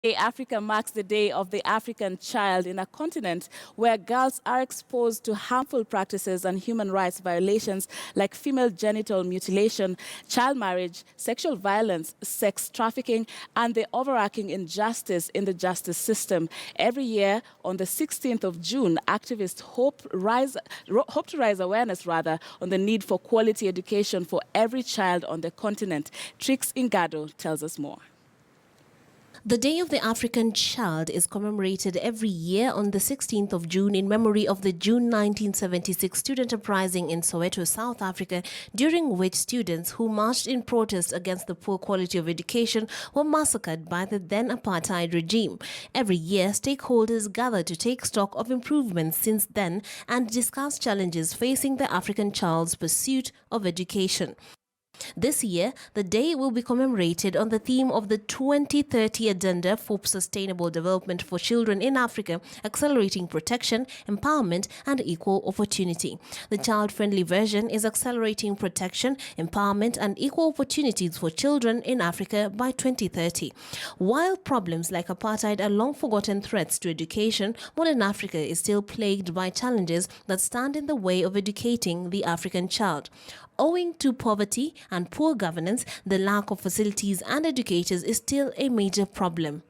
Africa marks the Day of the African Child in a continent where girls are exposed to harmful practices and human rights violations like female genital mutilation, child marriage, sexual violence, sex trafficking, and the overarching injustice in the justice system. Every year, on the 16th of June, activists hope to raise awareness on the need for quality education for every child on the continent. Trix Ingado tells us more. The Day of the African Child is commemorated every year on the 16th of June in memory of the June 1976 student uprising in Soweto, South Africa, during which students who marched in protest against the poor quality of education were massacred by the then apartheid regime. Every year, stakeholders gather to take stock of improvements since then and discuss challenges facing the African child's pursuit of education. This year, the day will be commemorated on the theme of the 2030 Agenda for Sustainable Development for Children in Africa, accelerating protection, empowerment, and equal opportunity. The child-friendly version is accelerating protection, empowerment, and equal opportunities for children in Africa by 2030. While problems like apartheid are long-forgotten threats to education, modern Africa is still plagued by challenges that stand in the way of educating the African child. Owing to poverty and poor governance, the lack of facilities and educators is still a major problem.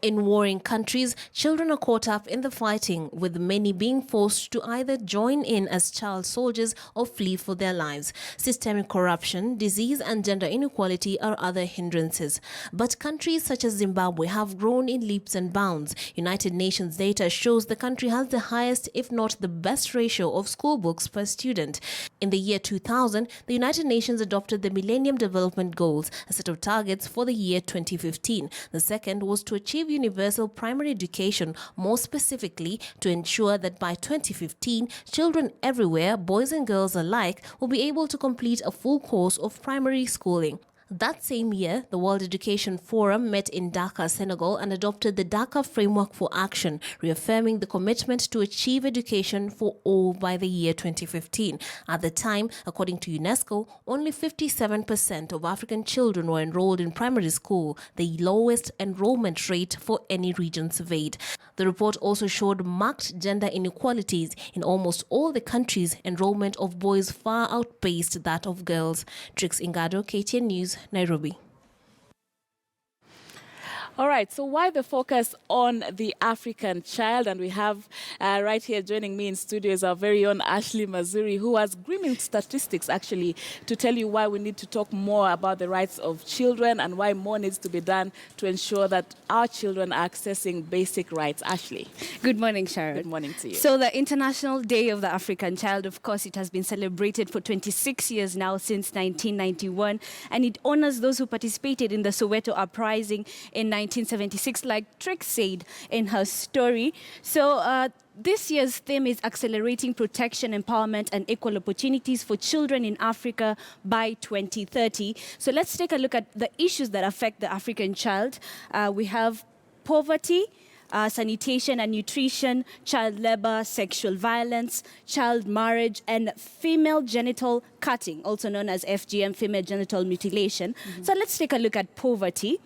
In warring countries, children are caught up in the fighting, with many being forced to either join in as child soldiers or flee for their lives. Systemic corruption, disease, and gender inequality are other hindrances. But countries such as Zimbabwe have grown in leaps and bounds. United Nations data shows the country has the highest, if not the best, ratio of school books per student. In the year 2000, the United Nations adopted the Millennium Development Goals, a set of targets for the year 2015. The second was to achieve universal primary education, more specifically to ensure that by 2015, children everywhere, boys and girls alike, will be able to complete a full course of primary schooling. That same year, the World Education Forum met in Dakar, Senegal, and adopted the Dakar Framework for Action, reaffirming the commitment to achieve education for all by the year 2015. At the time, according to UNESCO, only 57% of African children were enrolled in primary school, the lowest enrollment rate for any region surveyed. The report also showed marked gender inequalities. In almost all the countries, enrollment of boys far outpaced that of girls. Trix Ingado, KTN News, Nairobi. All right, so why the focus on the African child? And we have right here joining me in studio is our very own Ashley Mazuri, who has grim statistics actually to tell you why we need to talk more about the rights of children and why more needs to be done to ensure that our children are accessing basic rights. Ashley. Good morning, Sharon. Good morning to you. So the International Day of the African Child, of course, it has been celebrated for 26 years now, since 1991, and it honors those who participated in the Soweto uprising in 1976, like Trix said in her story. So this year's theme is accelerating protection, empowerment, and equal opportunities for children in Africa by 2030. So let's take a look at the issues that affect the African child. We have poverty, sanitation and nutrition, child labor, sexual violence, child marriage, and female genital cutting, also known as FGM, female genital mutilation. So let's take a look at poverty.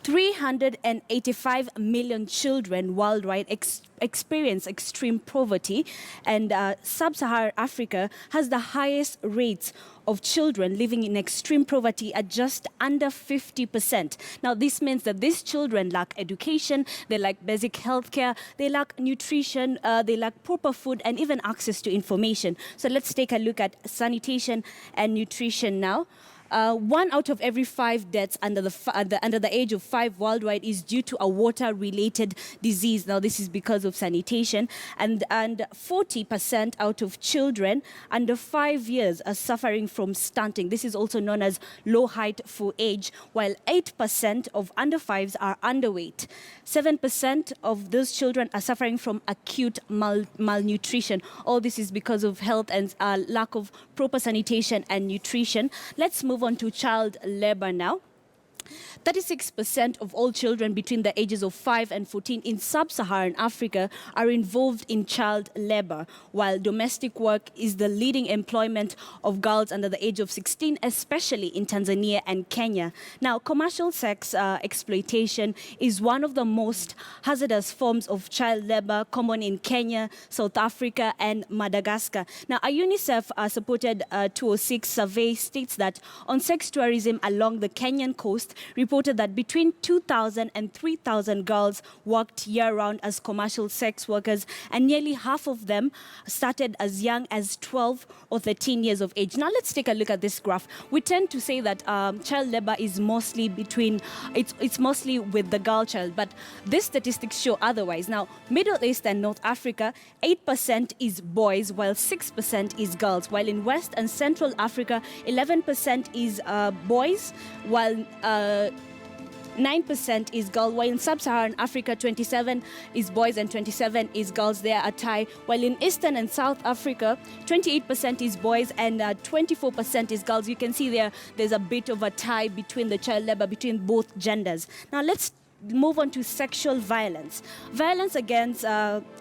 385 million children worldwide experience extreme poverty, and sub-Saharan Africa has the highest rates of children living in extreme poverty at just under 50%. Now, this means that these children lack education, they lack basic health care, they lack nutrition, they lack proper food, and even access to information. So let's take a look at sanitation and nutrition now. 1 out of every 5 deaths under the age of 5 worldwide is due to a water-related disease. Now, this is because of sanitation, and 40% out of children under 5 years are suffering from stunting. This is also known as low height for age, while 8% of under 5s are underweight. 7% of those children are suffering from acute malnutrition. All this is because of health and lack of proper sanitation and nutrition. Let's move on to child labor now. 36% of all children between the ages of 5 and 14 in sub-Saharan Africa are involved in child labor, while domestic work is the leading employment of girls under the age of 16, especially in Tanzania and Kenya. Now, commercial sex exploitation is one of the most hazardous forms of child labor common in Kenya, South Africa, and Madagascar. Now, a UNICEF-supported 2006 survey states that on sex tourism along the Kenyan coast reported that between 2,000 and 3,000 girls worked year-round as commercial sex workers, and nearly half of them started as young as 12 or 13 years of age. Now, let's take a look at this graph. We tend to say that child labor is mostly it's mostly with the girl child, but these statistics show otherwise. Now, Middle East and North Africa, 8% is boys, while 6% is girls. While in West and Central Africa, 11% is boys, while 9% is girls, while in Sub-Saharan Africa, 27 is boys and 27 is girls. They are a tie. While in Eastern and South Africa, 28% is boys and 24% is girls. You can see there's a bit of a tie between the child labor between both genders. Now let's move on to sexual violence. Violence against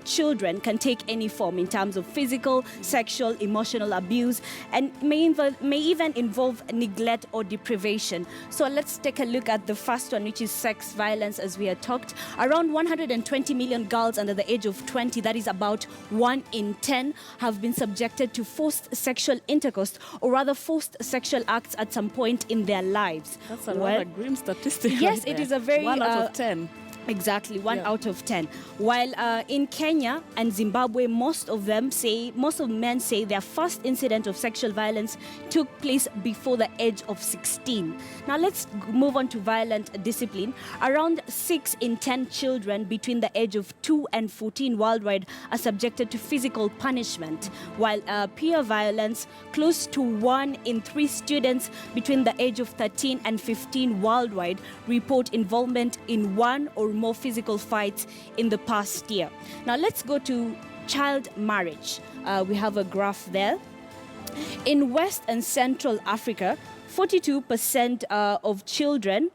children can take any form in terms of physical, sexual, emotional abuse, and may even involve neglect or deprivation. So let's take a look at the first one, which is sex violence. As we had talked, around 120 million girls under the age of 20, that is about 1 in 10, have been subjected to forced sexual intercourse, or rather forced sexual acts at some point in their lives. That's a rather grim statistic. Yes, right it there. is a very 1 out of 10. Exactly, 1 out of 10. While in Kenya and Zimbabwe, most of men say their first incident of sexual violence took place before the age of 16. Now let's move on to violent discipline. Around 6 in 10 children between the age of 2 and 14 worldwide are subjected to physical punishment, while peer violence, close to 1 in 3 students between the age of 13 and 15 worldwide report involvement in one or more physical fights in the past year. Now let's go to child marriage. We have a graph there. In West and Central Africa, 42% of children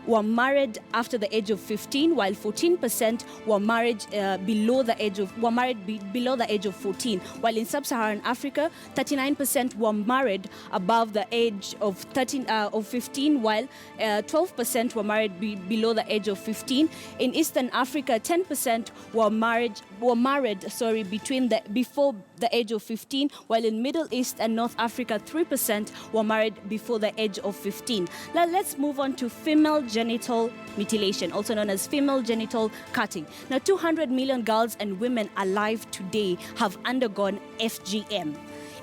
were married after the age of 15, while 14% were married below the age of 14. While in Sub-Saharan Africa, 39% were married above the age of 15, while 12% were married below the age of 15. In Eastern Africa, 10% were married before the age of 15, while in Middle East and North Africa, 3% were married before the age of 15. Now let's move on to female genital mutilation, also known as female genital cutting. Now, 200 million girls and women alive today have undergone FGM.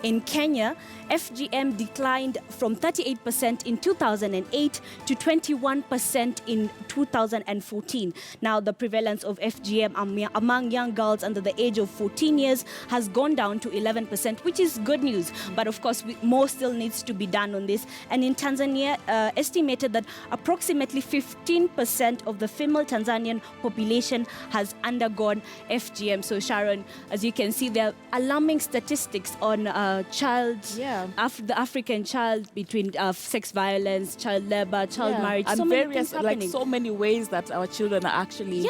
In Kenya, FGM declined from 38% in 2008 to 21% in 2014. Now, the prevalence of FGM among young girls under the age of 14 years has gone down to 11%, which is good news. But of course, more still needs to be done on this. And in Tanzania, estimated that approximately 15% of the female Tanzanian population has undergone FGM. So Sharon, as you can see, there are alarming statistics on the African child, between sex violence, child labor, child marriage, and so many things happening. so many ways that our children are actually,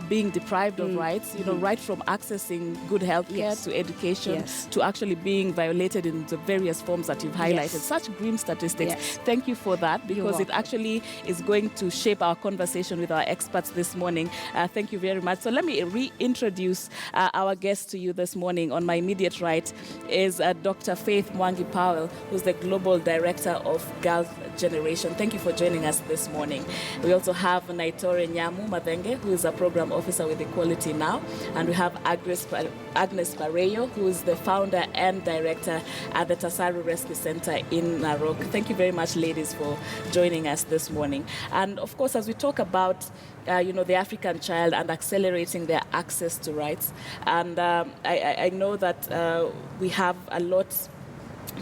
being deprived of rights, right from accessing good health care to education to actually being violated in the various forms that you've highlighted. Such grim statistics. Thank you for that, because it actually is going to shape our conversation with our experts this morning. Thank you very much. So let me reintroduce our guest to you this morning. On my immediate right is Dr. Faith Mwangi Powell, who's the Global Director of Girls' Generation. Thank you for joining us this morning. We also have Naitore Nyamu Madenge, who is a Program Officer with Equality Now. And we have Agnes Pareyo, who is the Founder and Director at the Tasaru Rescue Center in Narok. Thank you very much, ladies, for joining us this morning. And of course, as we talk about the African child and accelerating their access to rights. And I know that we have a lot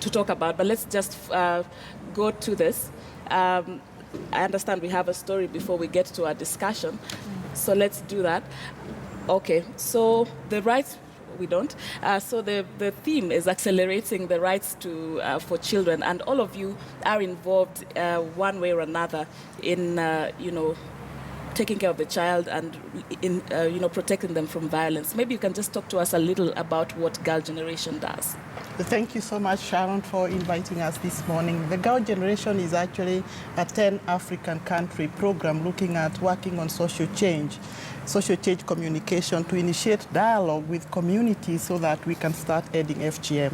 to talk about, but let's just go to this. I understand we have a story before we get to our discussion, so let's do that. Okay, so the rights we don't. So the theme is accelerating the rights to for children, and all of you are involved one way or another in taking care of the child and in protecting them from violence. Maybe you can just talk to us a little about what Girl Generation does. Thank you so much, Sharon, for inviting us this morning. The Girl Generation is actually a 10 African country program looking at working on social change communication to initiate dialogue with communities so that we can start ending FGM.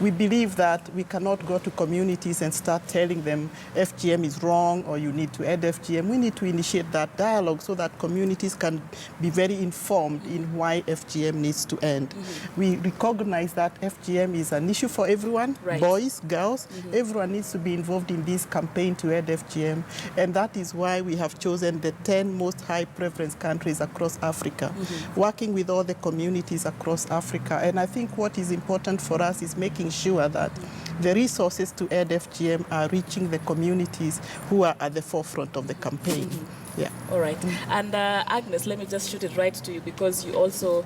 We believe that we cannot go to communities and start telling them FGM is wrong or you need to end FGM. We need to initiate that dialogue so that communities can be very informed in why FGM needs to end. We recognize that FGM is an issue for everyone, right. Boys, girls, everyone needs to be involved in this campaign to end FGM. And that is why we have chosen the 10 most high prevalence countries across Africa, working with all the communities across Africa. And I think what is important for us is making sure that the resources to end FGM are reaching the communities who are at the forefront of the campaign. Yeah. All right. And Agnes, let me just shoot it right to you, because you also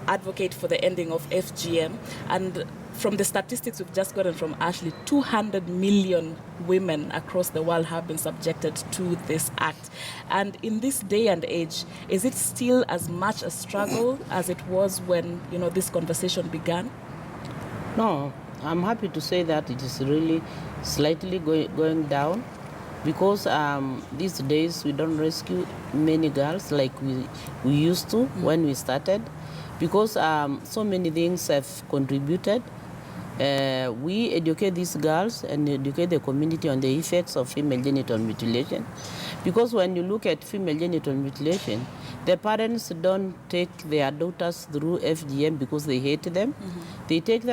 advocate for the ending of FGM. And from the statistics we've just gotten from Ashley, 200 million women across the world have been subjected to this act. And in this day and age, is it still as much a struggle as it was when, this conversation began? No, I'm happy to say that it is really slightly going down, because these days we don't rescue many girls like we used to when we started, because so many things have contributed. We educate these girls and educate the community on the effects of female genital mutilation. Because when you look at female genital mutilation, the parents don't take their daughters through FGM because they hate them. They take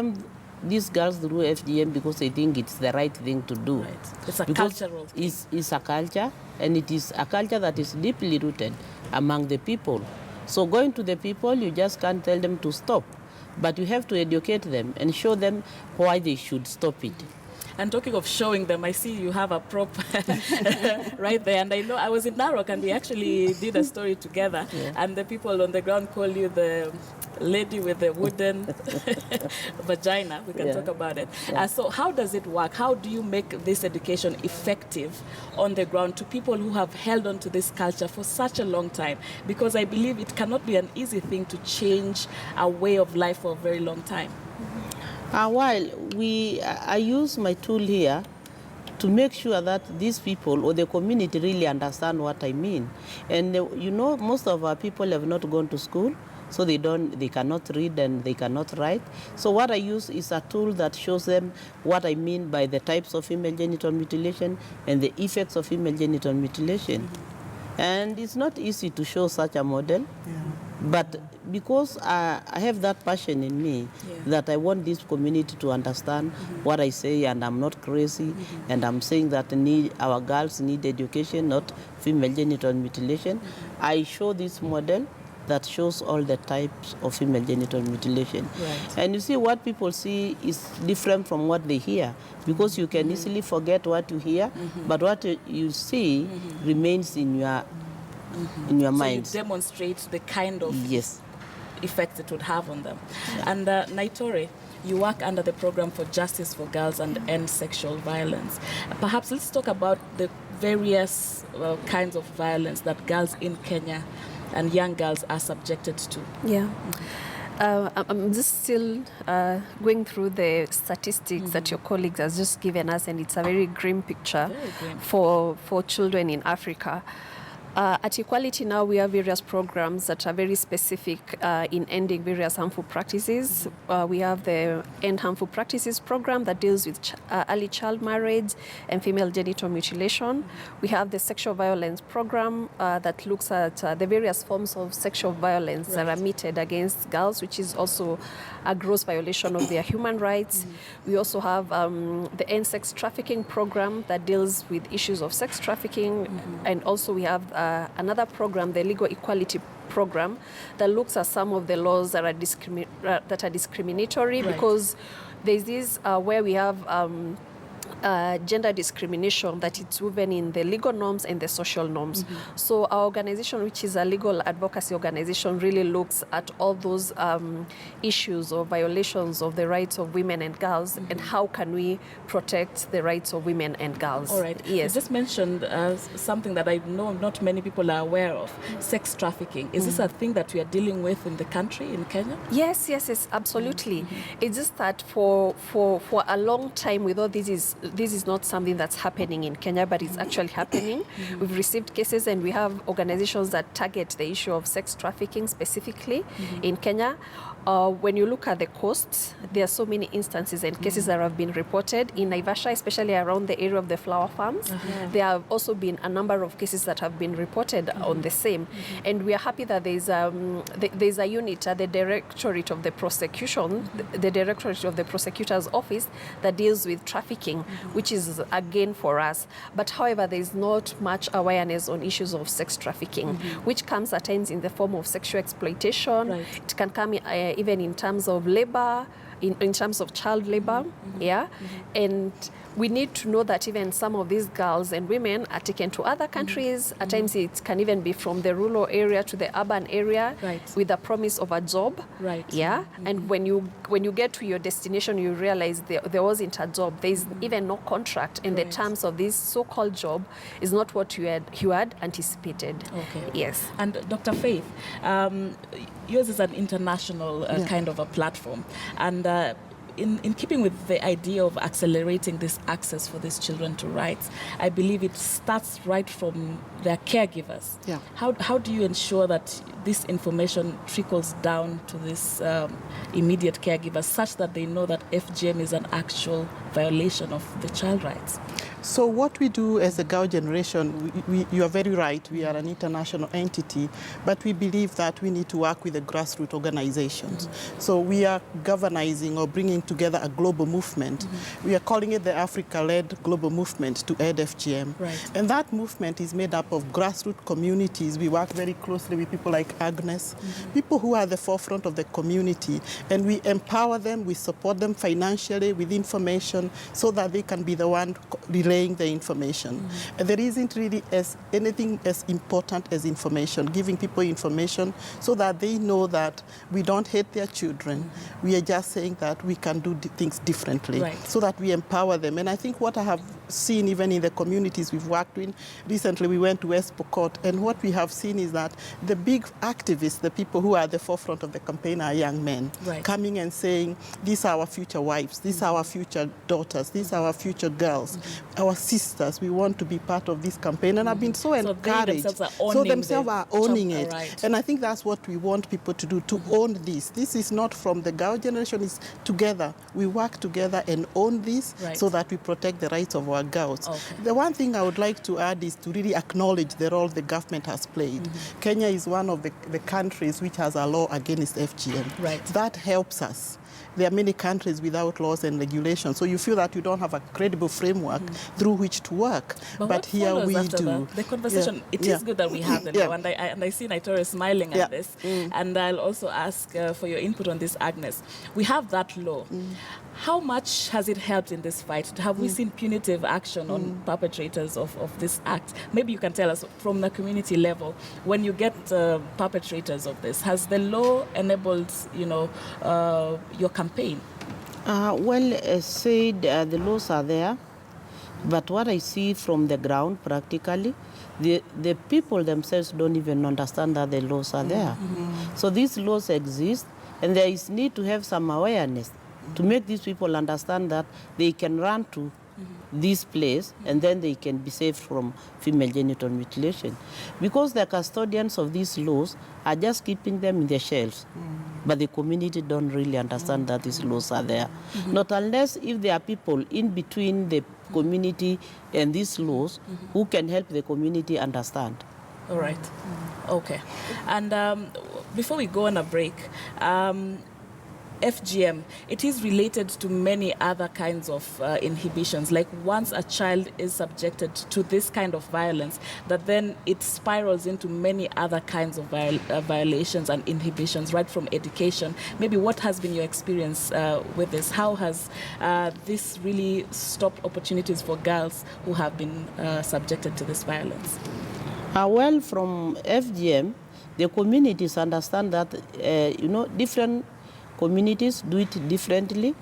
these girls through FGM because they think it's the right thing to do. Right. It's a because cultural thing. It's a culture, and it is a culture that is deeply rooted among the people. So going to the people, you just can't tell them to stop. But you have to educate them and show them why they should stop it. And talking of showing them, I see you have a prop right there. And I know I was in Narok and we actually did a story together. Yeah. And the people on the ground call you the lady with the wooden vagina. We can talk about it. Yeah. So how does it work? How do you make this education effective on the ground to people who have held on to this culture for such a long time? Because I believe it cannot be an easy thing to change a way of life for a very long time. I use my tool here to make sure that these people or the community really understand what I mean. And most of our people have not gone to school, so they cannot read and they cannot write. So what I use is a tool that shows them what I mean by the types of female genital mutilation and the effects of female genital mutilation. And it's not easy to show such a model. But because I have that passion in me, that I want this community to understand what I say, and I'm not crazy, and I'm saying that our girls need education, not female genital mutilation, I show this model that shows all the types of female genital mutilation. Right. And you see, what people see is different from what they hear, because you can easily forget what you hear, but what you see remains in your mind. So you demonstrate the kind of effects it would have on them. And Naitore, you work under the Program for Justice for Girls and End Sexual Violence. Perhaps let's talk about the various kinds of violence that girls in Kenya and young girls are subjected to. Yeah. I'm just still going through the statistics that your colleagues has just given us, and it's a very grim picture for children in Africa. At Equality Now, we have various programs that are very specific in ending various harmful practices. We have the End Harmful Practices program that deals with early child marriage and female genital mutilation. We have the Sexual Violence program that looks at the various forms of sexual violence that are meted against girls, which is also a gross violation of their human rights. We also have the End Sex Trafficking program that deals with issues of sex trafficking. And also we have another program, the Legal Equality program, that looks at some of the laws that are discriminatory, because there's this where we have gender discrimination, that it's woven in the legal norms and the social norms. So our organization, which is a legal advocacy organization, really looks at all those issues or violations of the rights of women and girls, and how can we protect the rights of women and girls. All right. Yes. You just mentioned something that I know not many people are aware of, sex trafficking. Is this a thing that we are dealing with in the country, in Kenya? Yes, absolutely. It's just that for a long time, we thought this is not something that's happening in Kenya, but it's actually happening. We've received cases, and we have organizations that target the issue of sex trafficking specifically in Kenya. When you look at the coasts, there are so many instances and cases that have been reported in Naivasha, especially around the area of the flower farms. There have also been a number of cases that have been reported on the same. And we are happy that there's a unit at the Directorate of the Prosecution, the Directorate of the Prosecutor's Office, that deals with trafficking, which is a gain for us. But however, there is not much awareness on issues of sex trafficking, which comes at times in the form of sexual exploitation. Right. It can come even in terms of labor, in terms of child labor, and we need to know that even some of these girls and women are taken to other countries. At times it can even be from the rural area to the urban area, with the promise of a job. And when you get to your destination, you realize there wasn't a job. There's even no contract, and the terms of this so-called job is not what you had anticipated. Okay. Yes. And Dr. Faith, yours is an international kind of a platform, and in keeping with the idea of accelerating this access for these children to rights, I believe it starts right from their caregivers. How do you ensure that this information trickles down to this immediate caregivers, such that they know that FGM is an actual violation of the child rights? So what we do as a Girl Generation, you are very right, we are an international entity, but we believe that we need to work with the grassroots organizations. So we are galvanizing or bringing together a global movement. We are calling it the Africa-led global movement to end FGM. And that movement is made up of grassroots communities. We work very closely with people like Agnes, people who are at the forefront of the community, and we empower them, we support them financially with information so that they can be the one relaying the information. And there isn't really anything as important as information, giving people information so that they know that we don't hate their children. We are just saying that we can do things differently, so that we empower them. And I think what I have seen even in the communities we've worked in, recently we went to West Pokot, and what we have seen is that the big activists, the people who are at the forefront of the campaign, are young men, coming and saying, these are our future wives, these are our future daughters, these are our future girls, our sisters, we want to be part of this campaign. And I've been so encouraged. So themselves are owning it. And I think that's what we want people to do, to own this. This is not from the Girl Generation, it's together. We work together and own this so that we protect the rights of our girls. The one thing I would like to add is to really acknowledge the role the government has played. Kenya is one of the countries which has a law against FGM. That helps us. There are many countries without laws and regulations, so you feel that you don't have a credible framework through which to work. But here we do. The conversation, it is good that we have the law, and I see Naitore smiling at this, and I'll also ask for your input on this, Agnes. We have that law. How much has it helped in this fight? Have we seen punitive action on perpetrators of this act? Maybe you can tell us from the community level, when you get perpetrators of this, has the law enabled, your campaign? Well, as said, the laws are there, but what I see from the ground practically, the people themselves don't even understand that the laws are there. So these laws exist, and there is need to have some awareness to make these people understand that they can run to this place and then they can be saved from female genital mutilation. Because the custodians of these laws are just keeping them in their shelves. But the community don't really understand that these laws are there. Not unless if there are people in between the community and these laws who can help the community understand. All right. Okay. And before we go on a break, FGM, it is related to many other kinds of inhibitions. Like once a child is subjected to this kind of violence, that then it spirals into many other kinds of violations and inhibitions, right from education. Maybe what has been your experience with this? How has this really stopped opportunities for girls who have been subjected to this violence? Well, from FGM, the communities understand that, different communities do it differently,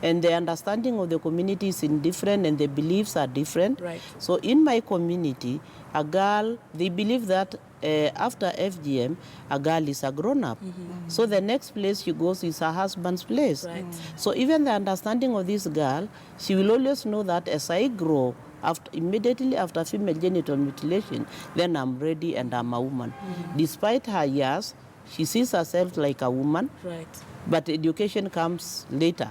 and the understanding of the community is different, and the beliefs are different. Right. So in my community, a girl, they believe that after FGM, a girl is a grown-up. So the next place she goes is her husband's place. Right. So even the understanding of this girl, she will always know that as I grow, immediately after female genital mutilation, then I'm ready and I'm a woman. Despite her years, she sees herself like a woman, Right. but education comes later.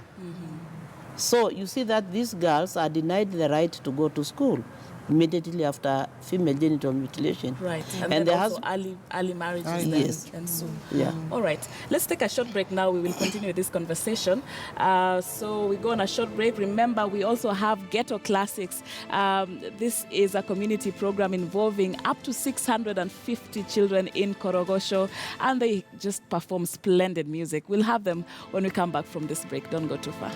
So you see that these girls are denied the right to go to school immediately after female genital mutilation. Right. And then there also has early marriages Yes. and so. Yeah. All right. Let's take a short break now. We will continue this conversation. So we go on a short break. Remember, we also have Ghetto Classics. This is a community program involving up to 650 children in Korogosho, and they just perform splendid music. We'll have them when we come back from this break. Don't go too far.